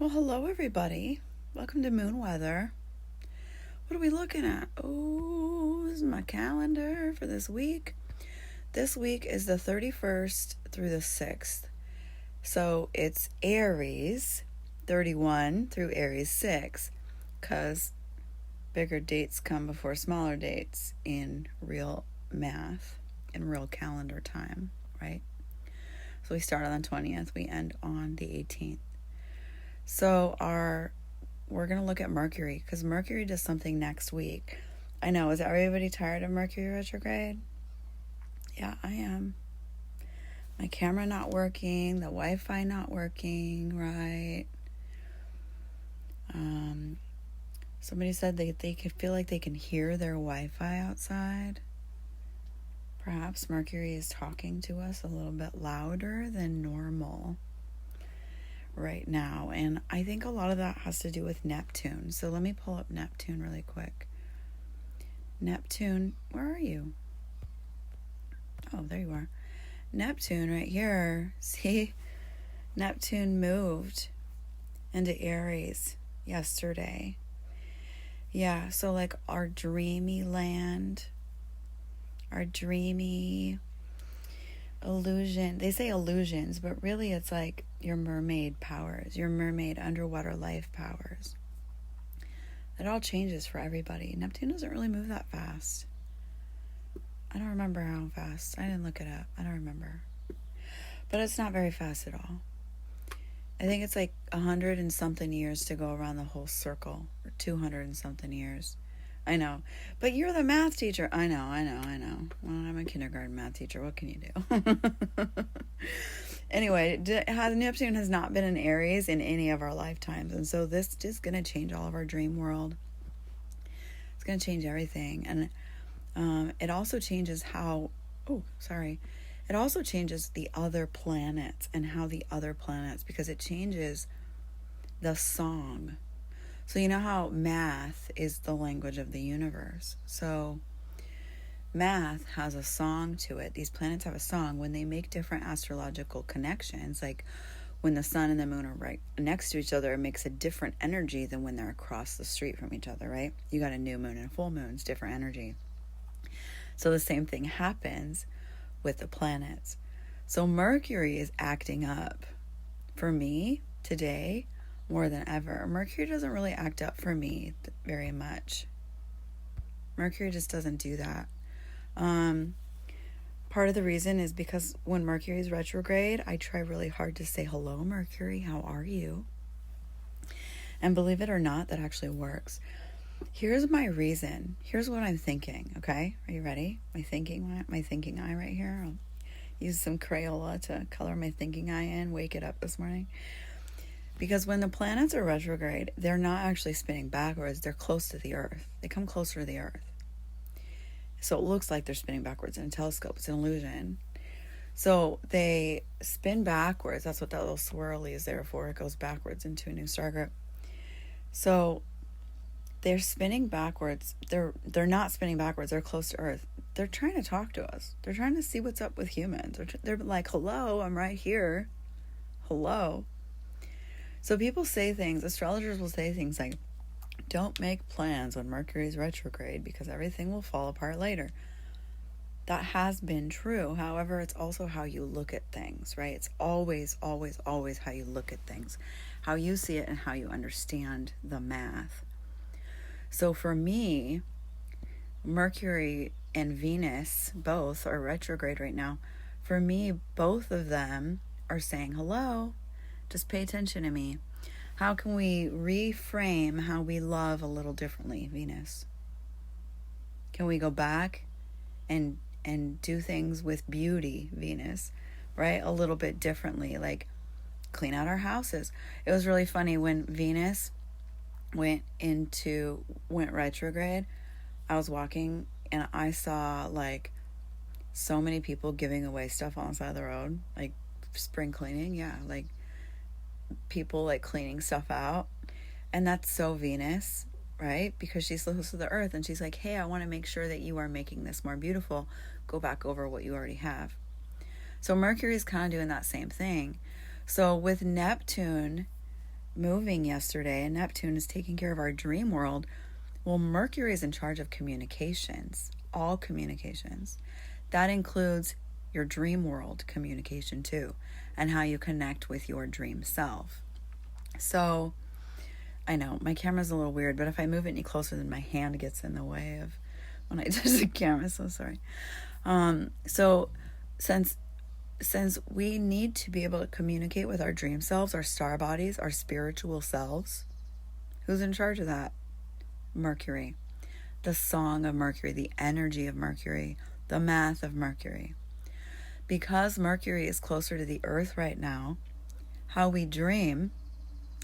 Well, hello everybody. Welcome to Moon Weather. What are we looking at? Oh, this is my calendar for this week. This week is the 31st through the 6th. So it's Aries 31 through Aries 6, because bigger dates come before smaller dates in real math, in real calendar time, right? So we start on the 20th, we end on the 18th. So we're going to look at Mercury, because Mercury does something next week. I know, is everybody tired of Mercury retrograde? Yeah, I am. My camera not working, the Wi-Fi not working, right? Somebody said they could feel like they can hear their Wi-Fi outside. Perhaps Mercury is talking to us a little bit louder than normal right now, and I think a lot of that has to do with Neptune. So let me pull up Neptune really quick. Neptune, where are you? Oh, there you are. Neptune right here. See, Neptune moved into Aries yesterday. Yeah, so like our dreamy land, our dreamy illusion. They say illusions, but really it's like your mermaid powers, your mermaid underwater life powers. It all changes for everybody. Neptune doesn't really move that fast. I don't remember how fast. I didn't look it up. I don't remember. But it's not very fast at all. I think it's like 100 and something years to go around the whole circle, or 200 and something years. I know. But you're the math teacher. I know. Well, I'm a kindergarten math teacher. What can you do? Anyway, Neptune has not been in Aries in any of our lifetimes. And so this is going to change all of our dream world. It's going to change everything. And it also changes it also changes the other planets and how the other planets, because it changes the song. So you know how math is the language of the universe. So math has a song to it. These planets have a song. When they make different astrological connections, like when the sun and the moon are right next to each other, it makes a different energy than when they're across the street from each other, right? You got a new moon and a full moon, it's different energy. So the same thing happens with the planets. So Mercury is acting up for me today more than ever. Mercury doesn't really act up for me very much. Mercury just doesn't do that. Part of the reason is because when Mercury is retrograde, I try really hard to say, hello, Mercury, how are you? And believe it or not, that actually works. Here's my reason. Here's what I'm thinking, okay? Are you ready? My thinking eye right here. I'll use some Crayola to color my thinking eye in, wake it up this morning. Because when the planets are retrograde, they're not actually spinning backwards. They're close to the Earth. They come closer to the Earth. So it looks like they're spinning backwards in a telescope. It's an illusion. So they spin backwards. That's what that little swirly is there for. It goes backwards into a new star group. So they're spinning backwards. They're not spinning backwards. They're close to Earth. They're trying to talk to us. They're trying to see what's up with humans. They're like, hello, I'm right here. Hello. So people say things, astrologers will say things like, don't make plans when Mercury is retrograde because everything will fall apart later. That has been true. However, it's also how you look at things, right? It's always, always, always how you look at things, how you see it and how you understand the math. So for me, Mercury and Venus both are retrograde right now. For me, both of them are saying, hello, just pay attention to me. How can we reframe how we love a little differently, Venus? Can we go back and do things with beauty, Venus, right? A little bit differently, like clean out our houses. It was really funny when Venus went retrograde. I was walking and I saw like so many people giving away stuff on the side of the road, like spring cleaning. Yeah, like people like cleaning stuff out. And that's so Venus, right? Because she's close to the Earth and she's like, hey, I want to make sure that you are making this more beautiful. Go back over what you already have. So Mercury is kind of doing that same thing. So with Neptune moving yesterday, and Neptune is taking care of our dream world. Well, Mercury is in charge of communications, all communications. That includes your dream world communication too, and how you connect with your dream self. So, I know my camera's a little weird, but if I move it any closer, then my hand gets in the way of when I touch the camera. So sorry. So since we need to be able to communicate with our dream selves, our star bodies, our spiritual selves, who's in charge of that? Mercury. The song of Mercury, the energy of Mercury, the math of Mercury. Because Mercury is closer to the earth right now, how we dream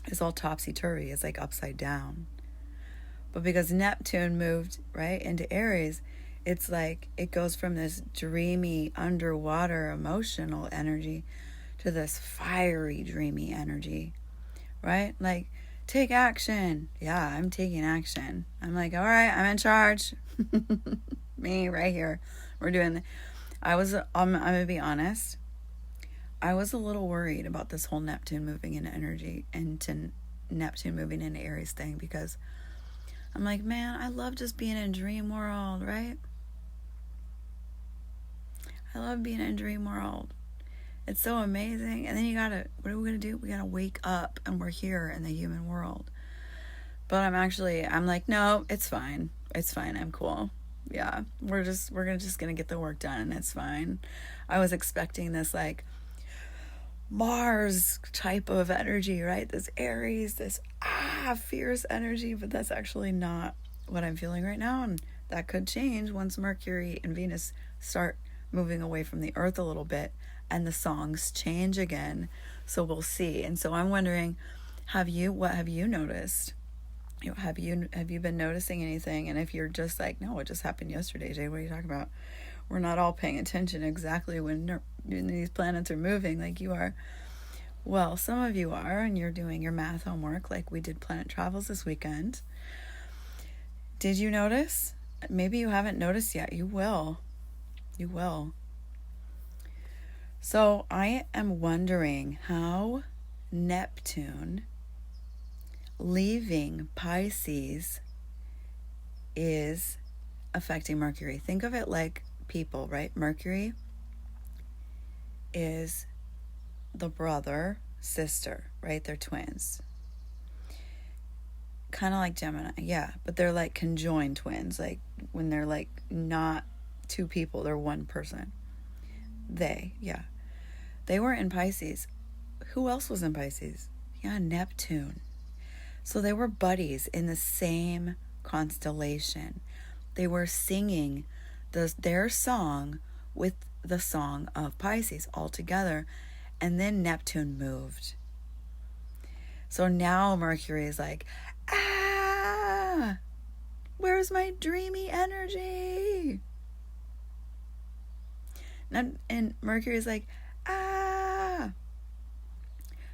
is all topsy-turvy. It's like upside down. But because Neptune moved right into Aries, it's like it goes from this dreamy, underwater, emotional energy to this fiery, dreamy energy, right? Like, take action. Yeah, I'm taking action. I'm like, all right, I'm in charge. Me right here. We're doing I'm going to be honest. I was a little worried about this whole Neptune moving into energy and to Neptune moving into Aries thing, because I'm like, man, I love just being in dream world, right? I love being in dream world. It's so amazing. And then what are we going to do? We got to wake up and we're here in the human world. But I'm like, no, it's fine. It's fine. I'm cool. Yeah. We're just going to get the work done, and it's fine. I was expecting this like Mars type of energy, right? This Aries, this fierce energy, but that's actually not what I'm feeling right now. And that could change once Mercury and Venus start moving away from the earth a little bit and the songs change again. So we'll see. And so I'm wondering, what have you noticed? Have you been noticing anything? And if you're just like, no, it just happened yesterday, Jay, what are you talking about? We're not all paying attention exactly when these planets are moving like you are. Well, some of you are, and you're doing your math homework like we did planet travels this weekend. Did you notice? Maybe you haven't noticed yet. You will. You will. So I am wondering how Neptune leaving Pisces is affecting Mercury. Think of it like people, right? Mercury is the brother, sister, right? They're twins. Kind of like Gemini, yeah. But they're like conjoined twins, like when they're like not two people, they're one person. They were in Pisces. Who else was in Pisces? Yeah, Neptune. So they were buddies in the same constellation. They were singing their song with the song of Pisces all together, and then Neptune moved. So now Mercury is like, where's my dreamy energy? And Mercury is like,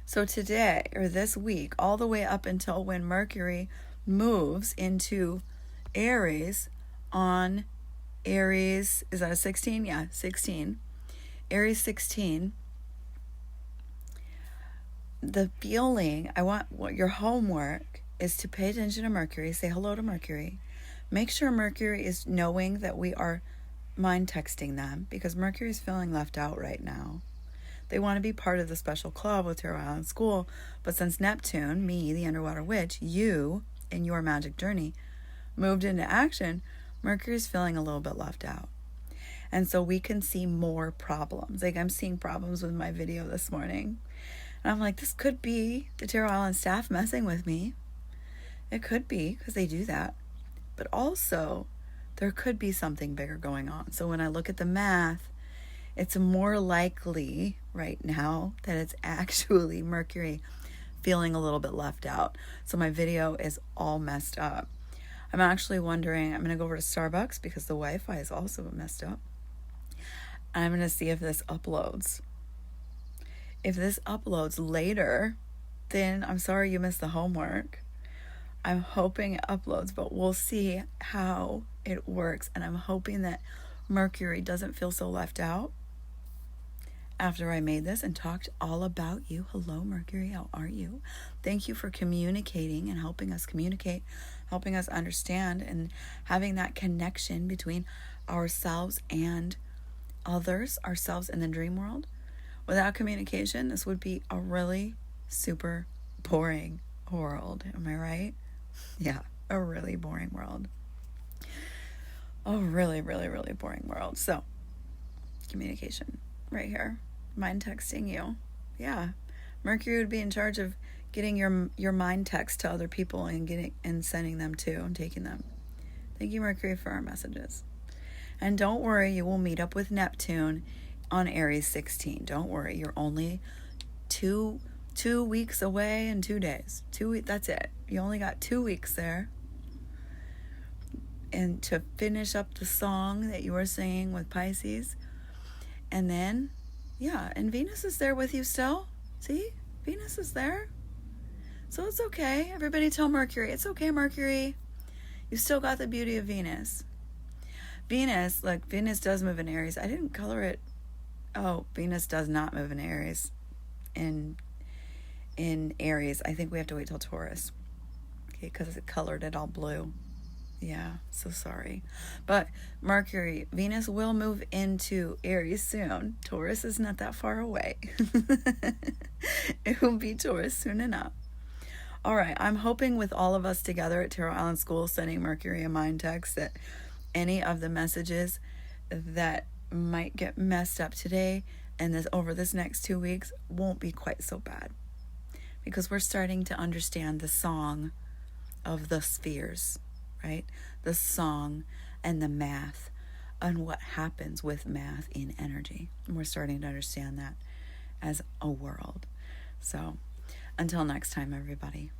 So today, or this week, all the way up until when Mercury moves into Aries on Aries, is that a 16? Yeah, 16. Aries 16. The feeling, your homework is to pay attention to Mercury, say hello to Mercury. Make sure Mercury is knowing that we are mind texting them, because Mercury is feeling left out right now. They want to be part of the special club with Tarot Island School, but since Neptune, me, the underwater witch, you, in your magic journey, moved into action, Mercury is feeling a little bit left out. And so we can see more problems. Like, I'm seeing problems with my video this morning. And I'm like, this could be the Tarot Island staff messing with me. It could be, because they do that. But also, there could be something bigger going on. So when I look at the math, it's more likely right now that it's actually Mercury feeling a little bit left out. So my video is all messed up. I'm actually wondering, I'm going to go over to Starbucks because the Wi-Fi is also messed up. I'm going to see if this uploads. If this uploads later, then I'm sorry you missed the homework. I'm hoping it uploads, but we'll see how it works. And I'm hoping that Mercury doesn't feel so left out after I made this and talked all about you. Hello, Mercury, how are you? Thank you for communicating and helping us communicate, helping us understand, and having that connection between ourselves and others, ourselves in the dream world. Without communication, this would be a really super boring world. Am I right? Yeah, a really boring world. A really, really, really boring world. So, communication right here. Mind texting you. Yeah. Mercury would be in charge of getting your mind text to other people and sending them to and taking them. Thank you, Mercury, for our messages. And don't worry, you will meet up with Neptune on Aries 16. Don't worry, you're only two weeks away and 2 days. That's it. You only got 2 weeks there. And to finish up the song that you were singing with Pisces. And then, yeah, and Venus is there with you still. See? Venus is there. So it's okay. Everybody tell Mercury, it's okay, Mercury. You still got the beauty of Venus. Venus, look, Venus does move in Aries. I didn't color it. Oh, Venus does not move in Aries. In Aries, I think we have to wait till Taurus. Okay, because it colored it all blue. Yeah, so sorry. But Mercury, Venus will move into Aries soon. Taurus is not that far away. It will be Taurus soon enough. All right, I'm hoping with all of us together at Tarot Island School sending Mercury a mind text that any of the messages that might get messed up today and over this next 2 weeks won't be quite so bad. Because we're starting to understand the song of the spheres. Right? The song and the math and what happens with math in energy. And we're starting to understand that as a world. So until next time, everybody.